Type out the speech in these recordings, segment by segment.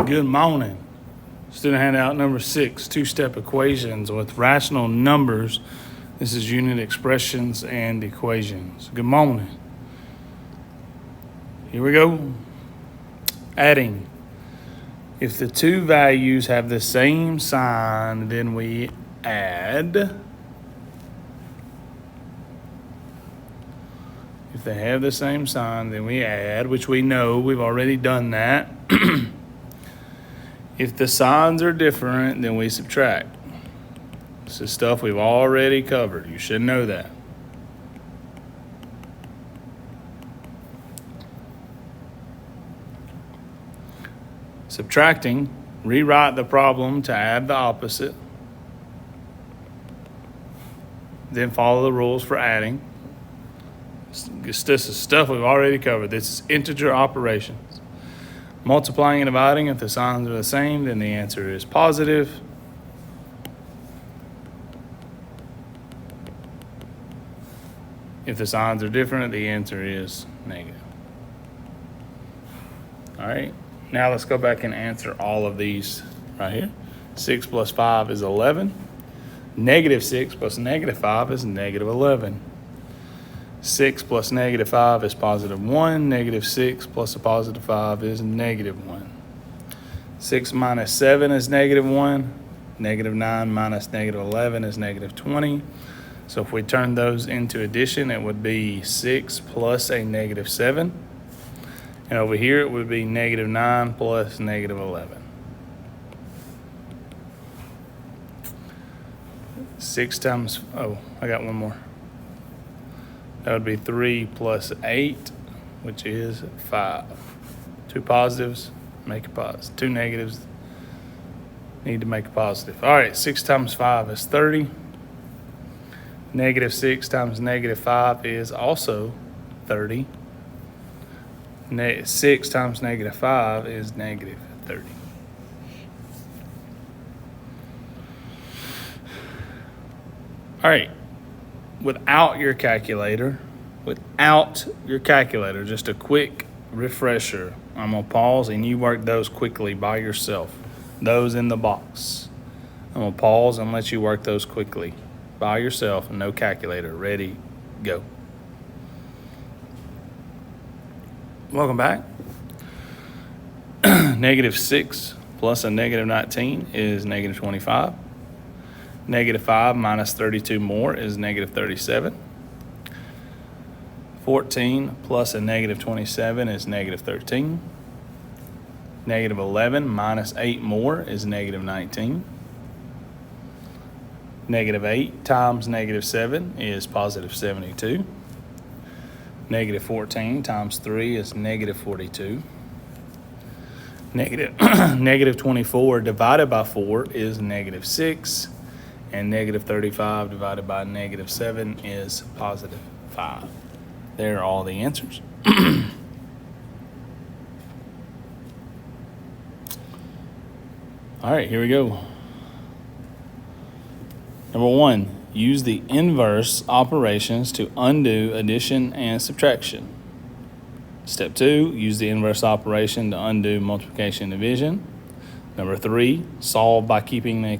Good morning. Student handout number 6, two-step equations with rational numbers. This is unit expressions and equations. Good morning. Here we go. Adding. If the two values have the same sign, then we add. If they have the same sign, then we add, which we know, we've already done that. If the signs are different, then we subtract. This is stuff we've already covered. You should know that. Subtracting, rewrite the problem to add the opposite. Then follow the rules for adding. This is stuff we've already covered. This is integer operations. Multiplying and dividing, if the signs are the same, then the answer is positive. If the signs are different, the answer is negative. All right, now let's go back and answer all of these right here. 6 plus 5 is 11. Negative 6 plus negative 5 is negative 11. 6 plus negative 5 is positive 1. Negative 6 plus a positive 5 is negative 1. 6 minus 7 is negative 1. Negative 9 minus negative 11 is negative 20. So if we turn those into addition, it would be 6 plus a negative 7. And over here, it would be negative 9 plus negative 11. 6 times, I got one more. That would be 3 plus 8, which is 5. 2 positives, make a positive. 2 negatives, need to make a positive. All right, 6 times 5 is 30. Negative 6 times negative 5 is also 30. 6 times negative 5 is negative 30. All right. Without your calculator, just a quick refresher. I'm going to pause and you work those quickly by yourself. Those in the box. I'm going to pause and let you work those quickly by yourself. No calculator. Ready, go. Welcome back. Negative 6 plus a negative 19 is negative 25. Negative 5 minus 32 more is negative 37. 14 plus a negative 27 is negative 13. Negative 11 minus 8 more is negative 19. Negative 8 times negative 7 is positive 72. Negative 14 times 3 is negative 42. Negative 24 divided by 4 is negative 6. And negative 35 divided by negative 7 is positive 5. There are all the answers. All right, here we go. Number 1, use the inverse operations to undo addition and subtraction. Step 2, use the inverse operation to undo multiplication and division. Number 3, solve by keeping the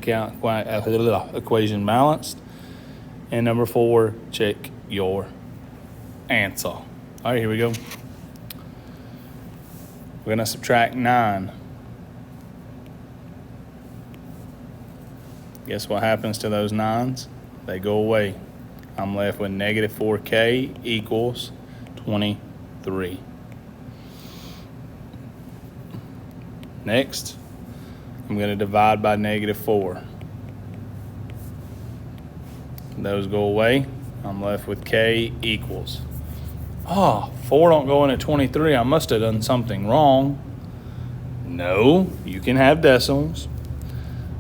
equation balanced. And number 4, check your answer. All right, here we go. We're going to subtract 9. Guess what happens to those 9s? They go away. I'm left with negative 4k equals 23. Next, I'm going to divide by negative 4. Those go away. I'm left with k equals. 4 don't go into 23. I must have done something wrong. No, you can have decimals.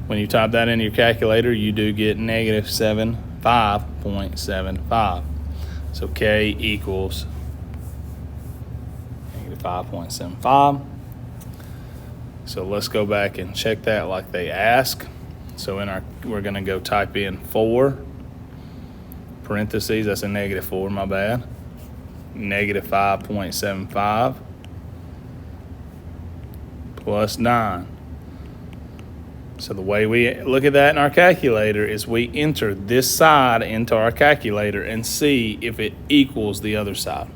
When you type that into your calculator, you do get negative 5.75. So k equals negative 5.75. So let's go back and check that like they ask. So we're going to go type in 4, parentheses, that's a negative 4, my bad. Negative 5.75 plus 9. So the way we look at that in our calculator is we enter this side into our calculator and see if it equals the other side.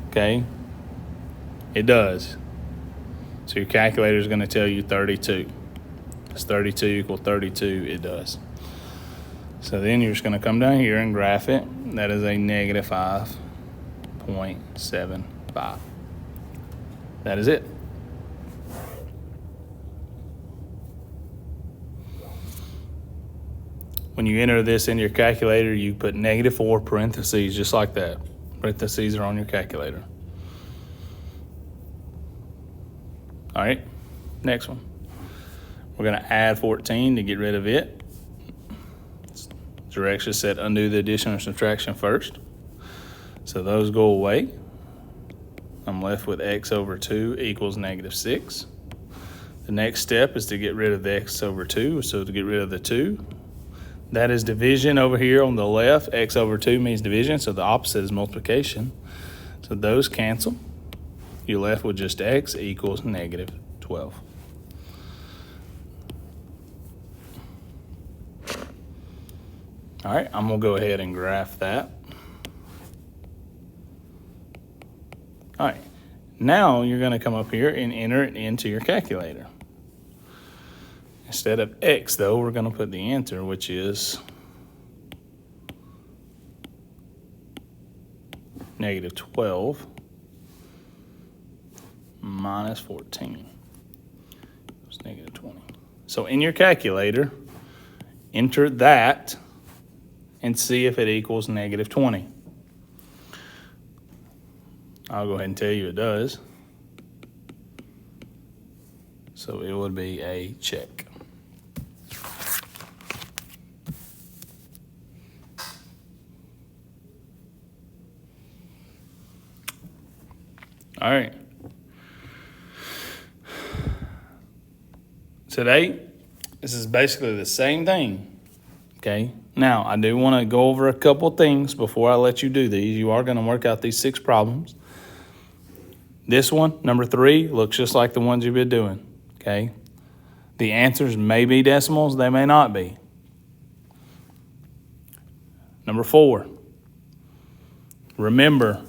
Okay? It does. So your calculator is going to tell you 32. Does 32 equal 32? It does. So then you're just going to come down here and graph it. That is a negative 5.75. That is it. When you enter this in your calculator, you put -4 parentheses, just like that. Parentheses are on your calculator. All right, next one. We're going to add 14 to get rid of it. Directions said undo the addition or subtraction first. So those go away. I'm left with x over 2 equals -6. The next step is to get rid of the x over 2. So to get rid of the 2, that is division over here on the left. X over 2 means division, so the opposite is multiplication. So those cancel. You're left with just x equals -12. All right, I'm going to go ahead and graph that. All right, now you're going to come up here and enter it into your calculator. Instead of x, though, we're going to put the answer, which is -12 minus 14. It's -20. So in your calculator, enter that and see if it equals -20. I'll go ahead and tell you it does. So it would be a check. All right. Today, this is basically the same thing, okay? Now, I do want to go over a couple things before I let you do these. You are going to work out these 6 problems. This one, number 3, looks just like the ones you've been doing, okay? The answers may be decimals, they may not be. Number 4, remember,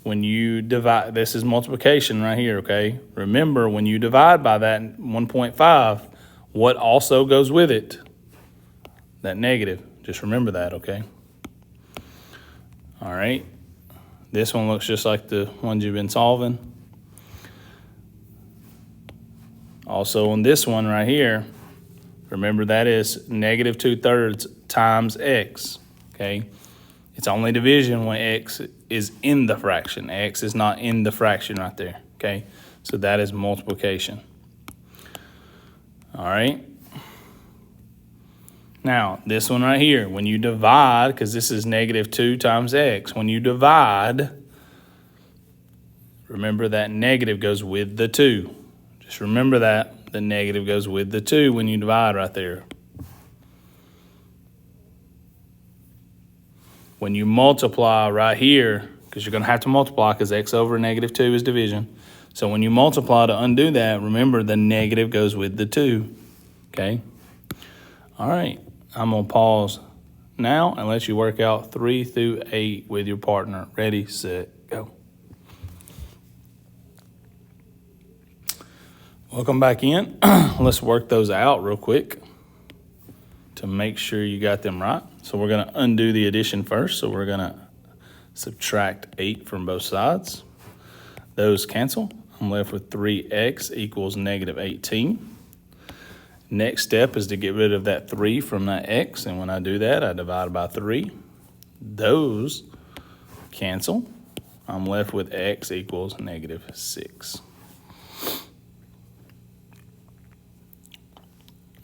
when you divide, this is multiplication right here, okay? Remember, when you divide by that 1.5, what also goes with it? That negative. Just remember that, okay? All right. This one looks just like the ones you've been solving. Also on this one right here, remember that is -2/3 times x, okay? It's only division when x is in the fraction. X is not in the fraction right there, okay? So that is multiplication. All right. Now, this one right here, when you divide, because this is -2 times x, when you divide, remember that negative goes with the 2. Just remember that. The negative goes with the 2 when you divide right there. When you multiply right here, because you're going to have to multiply because x over -2 is division. So when you multiply to undo that, remember the negative goes with the 2, okay? All right, I'm going to pause now and let you work out 3 through 8 with your partner. Ready, set, go. Welcome back in. Let's work those out real quick to make sure you got them right. So we're going to undo the addition first. So we're going to subtract 8 from both sides. Those cancel. I'm left with 3x equals -18. Next step is to get rid of that 3 from that x. And when I do that, I divide by 3. Those cancel. I'm left with x equals -6.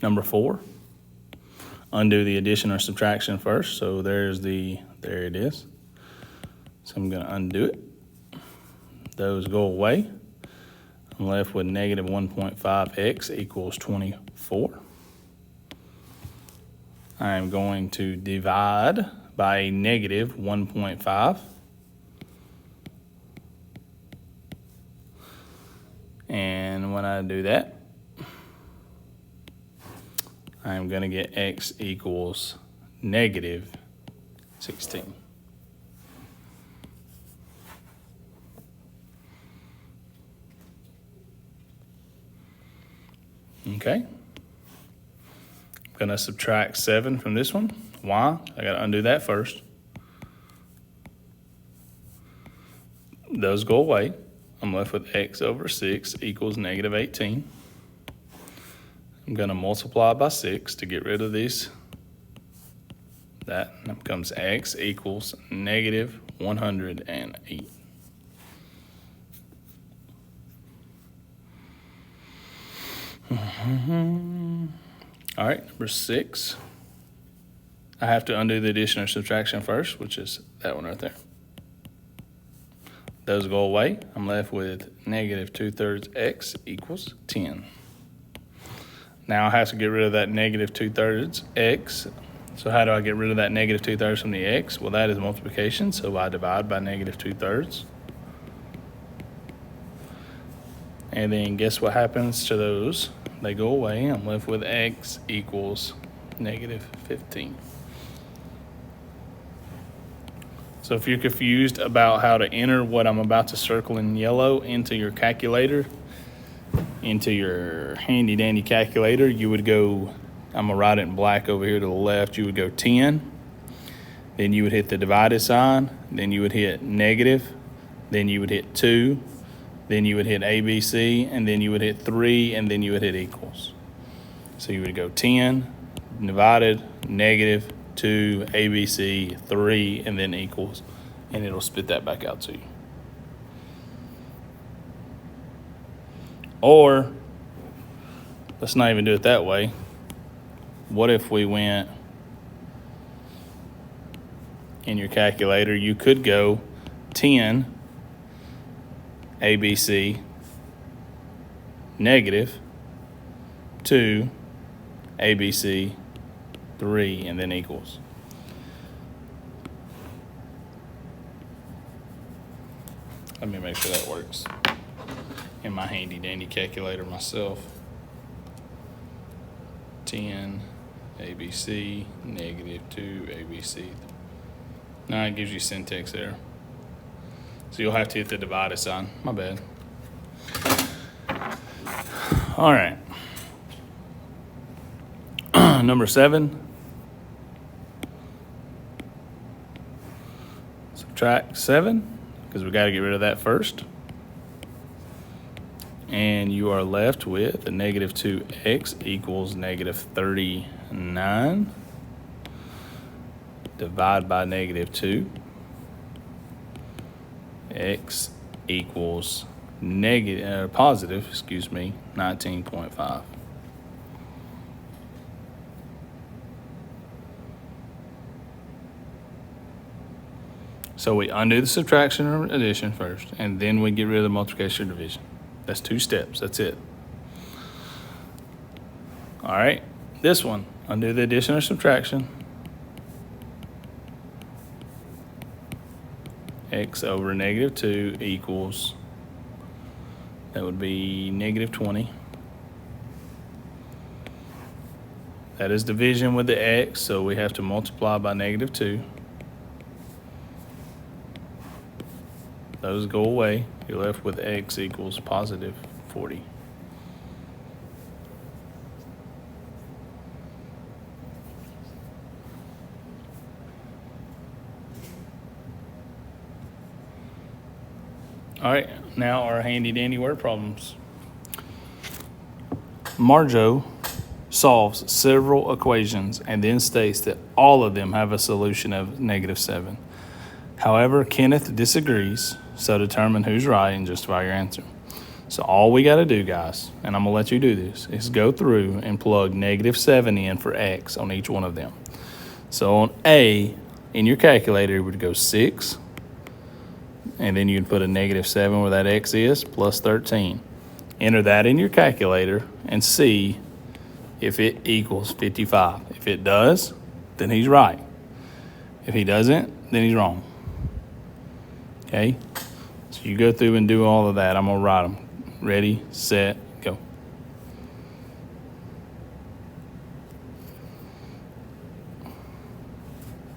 Number 4. Undo the addition or subtraction first. So there it is. So I'm going to undo it. Those go away. I'm left with -1.5x equals 24. I'm going to divide by a -1.5. And when I do that, I'm going to get x equals negative 16. Okay. I'm going to subtract 7 from this one. Why? I got to undo that first. Those go away. I'm left with x over 6 equals negative 18. I'm going to multiply by 6 to get rid of these. That becomes x equals negative 108. All right, number 6. I have to undo the addition or subtraction first, which is that one right there. Those go away. I'm left with negative 2/3 x equals 10. Now I have to get rid of that negative 2/3 x. So how do I get rid of that negative 2/3 from the x? Well, that is multiplication, so I divide by negative 2/3. And then guess what happens to those? They go away. I'm left with x equals negative 15. So if you're confused about how to enter what I'm about to circle in yellow into your calculator, into your handy dandy calculator, you would go, I'm gonna write it in black over here to the left, you would go 10, then you would hit the divided sign, then you would hit negative, then you would hit 2, then you would hit ABC, and then you would hit 3, and then you would hit equals. So you would go 10, divided, negative, 2, ABC, 3, and then equals, and it'll spit that back out to you. Or, let's not even do it that way. What if we went in your calculator, you could go 10, ABC, negative, 2, ABC, 3, and then equals. Let me make sure that works in my handy dandy calculator myself. 10, ABC, negative 2, ABC. Now it gives you syntax error. So you'll have to hit the divided sign. My bad. All right. Number 7. Subtract 7, because we got to get rid of that first. And you are left with a negative 2x equals negative 39. Divide by negative 2. X equals positive 19.5. So we undo the subtraction or addition first, and then we get rid of the multiplication or division. That's 2 steps. That's it. All right. This one, undo the addition or subtraction. X over negative 2 equals, that would be negative 20. That is division with the x, so we have to multiply by negative 2. Those go away. You're left with x equals positive 40. All right, now our handy dandy word problems. Marjo solves several equations and then states that all of them have a solution of negative 7. However, Kenneth disagrees, so determine who's right and justify your answer. So all we got to do, guys, and I'm going to let you do this, is go through and plug negative 7 in for x on each one of them. So on A, in your calculator, it would go 6, and then you'd put a negative 7 where that x is, plus 13. Enter that in your calculator and see if it equals 55. If it does, then he's right. If he doesn't, then he's wrong. Okay? So you go through and do all of that. I'm going to write them. Ready, set, go.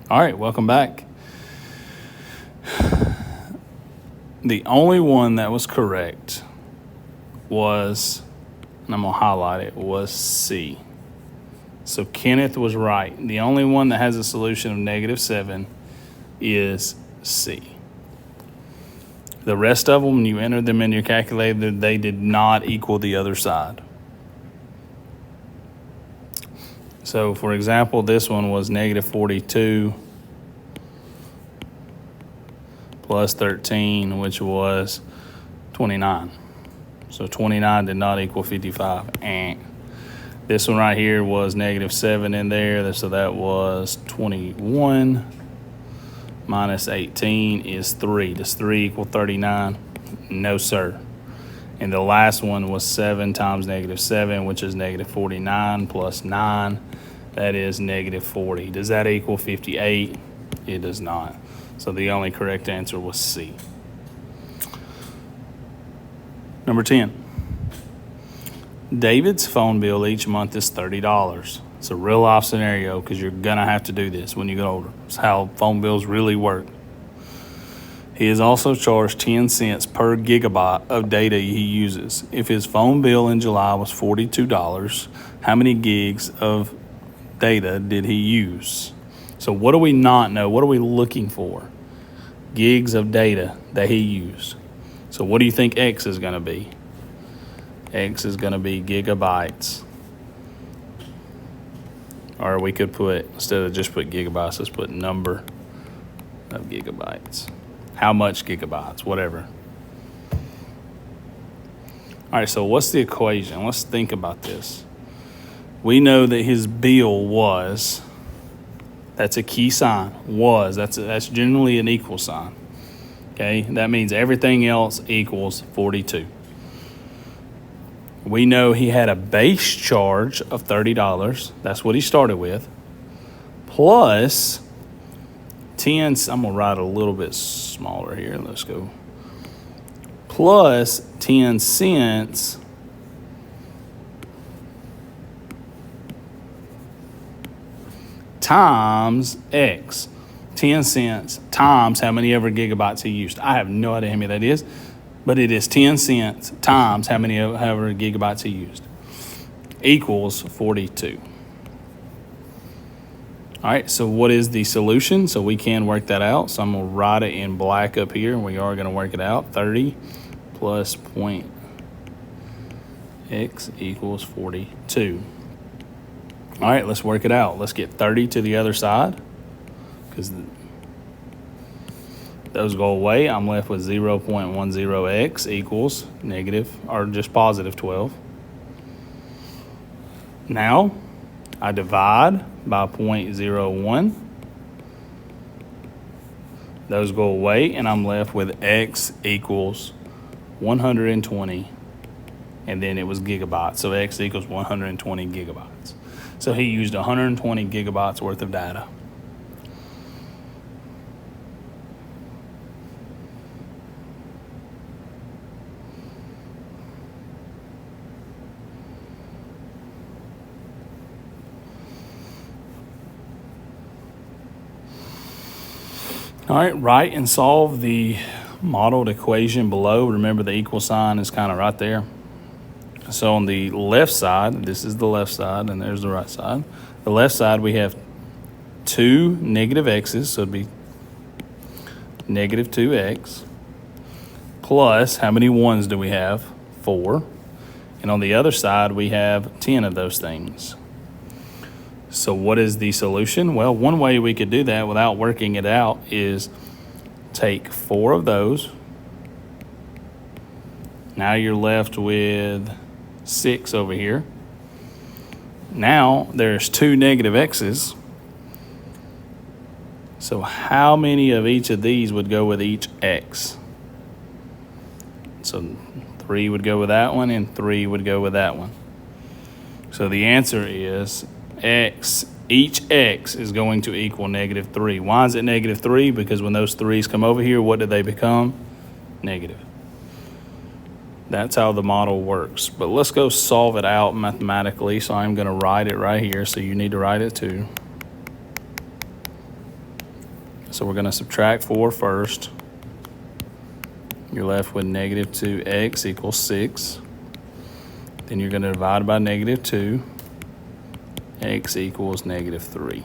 All right, welcome back. The only one that was correct was, and I'm going to highlight it, was C. So Kenneth was right. The only one that has a solution of -7 is C. The rest of them, when you entered them in your calculator, they did not equal the other side. So, for example, this one was -42 plus 13, which was 29. So 29 did not equal 55. This one right here was -7 in there, so that was 21 minus 18 is 3. Does 3 equal 39? No, sir. And the last one was 7 times -7, which is -49 plus 9. That is -40. Does that equal 58? It does not. So the only correct answer was C. Number 10. David's phone bill each month is $30. It's a real life scenario because you're going to have to do this when you get older. It's how phone bills really work. He is also charged 10 cents per gigabyte of data he uses. If his phone bill in July was $42, how many gigs of data did he use? So what do we not know? What are we looking for? Gigs of data that he used. So what do you think X is going to be? X is going to be gigabytes. Or we could put, instead of just put gigabytes, let's put number of gigabytes. How much gigabytes, whatever. All right, so what's the equation? Let's think about this. We know that his bill was, that's a key sign, was, that's generally an equal sign. Okay, that means everything else equals 42. We know he had a base charge of $30. That's what he started with. Plus 10, I'm going to write a little bit smaller here. Let's go. Plus 10 cents times X. 10 cents times how many ever gigabytes he used. I have no idea how many that is, but it is 10 cents times how many ever gigabytes he used. Equals 42. All right, so what is the solution? So we can work that out. So I'm going to write it in black up here, and we are going to work it out. 30 plus point X equals 42. All right, let's work it out. Let's get 30 to the other side, because those go away. I'm left with 0.10x equals negative, or just positive 12. Now, I divide by 0.01. Those go away, and I'm left with x equals 120, and then it was gigabytes. So x equals 120 gigabytes. So he used 120 gigabytes worth of data. All right, write and solve the modeled equation below. Remember, the equal sign is kind of right there. So on the left side, this is the left side, and there's the right side. The left side, we have two negative x's, so it'd be negative 2x, plus how many ones do we have? 4. And on the other side, we have 10 of those things. So what is the solution? Well, one way we could do that without working it out is take 4 of those. Now you're left with 6 over here. Now there's 2 negative x's. So how many of each of these would go with each x? So 3 would go with that one, and 3 would go with that one. So the answer is x, each x is going to equal -3. Why is it -3? Because when those 3's come over here, what do they become? Negative. That's how the model works. But let's go solve it out mathematically. So I'm going to write it right here. So you need to write it too. So we're going to subtract 4 first. You're left with negative 2x equals 6. Then you're going to divide by negative 2. X equals negative 3.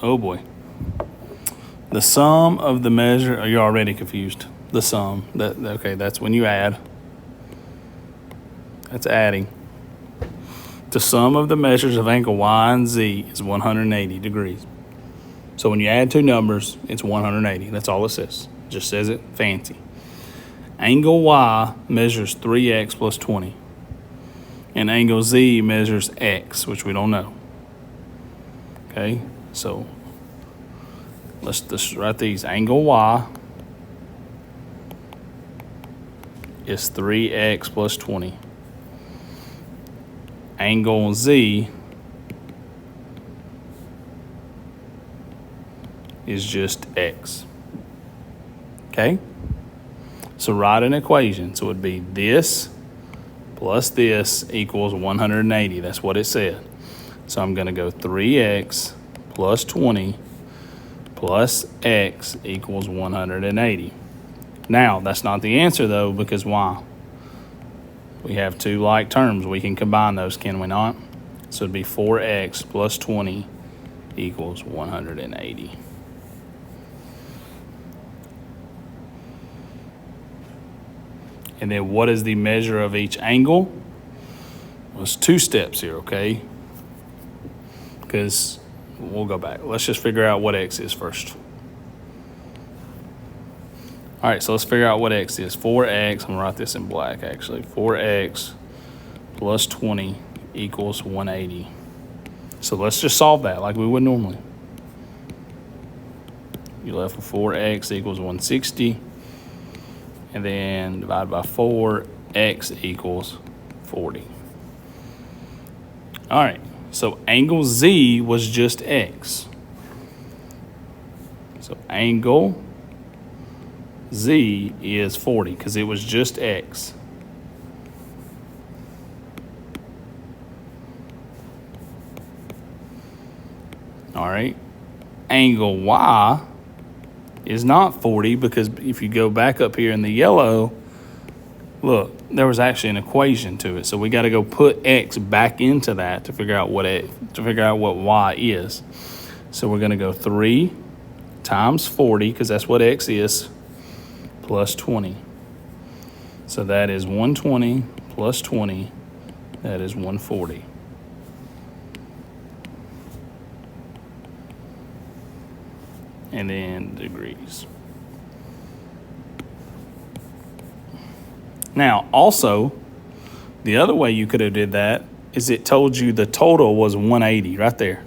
Oh boy. The sum of the measure, oh, you're already confused. The sum, okay, that's when you add. That's adding. The sum of the measures of angle Y and Z is 180 degrees. So when you add two numbers, it's 180. That's all it says. It just says it fancy. Angle Y measures 3x plus 20. And angle Z measures x, which we don't know. Okay, so let's just write these. Angle Y is 3x plus 20. Angle Z is just x. Okay? So write an equation. So it would be this plus this equals 180. That's what it said. So I'm going to go 3x plus 20 plus x equals 180. Now, that's not the answer, though, because why? We have two like terms. We can combine those, can we not? So it'd be 4x plus 20 equals 180. And then what is the measure of each angle? Well, it's two steps here, okay? Because we'll go back. Let's just figure out what x is first. All right, so let's figure out what x is. 4x, I'm gonna write this in black actually. 4x plus 20 equals 180. So let's just solve that like we would normally. You're left with 4x equals 160. And then divide by 4, x equals 40. All right, so angle Z was just x. So angle Z is 40 because it was just x. All right. Angle Y is not 40 because if you go back up here in the yellow, look, there was actually an equation to it. So we got to go put x back into that to figure out what Y is. So we're going to go 3 times 40 because that's what x is, plus 20. So that is 120 plus 20, that is 140. And then degrees. Now, also, the other way you could have did that is it told you the total was 180 right there.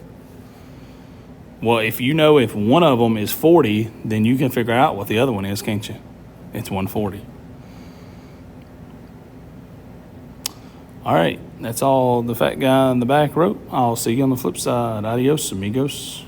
Well, if you know if one of them is 40, then you can figure out what the other one is, can't you? It's 140. All right, that's all the fat guy in the back wrote. I'll see you on the flip side. Adios, amigos.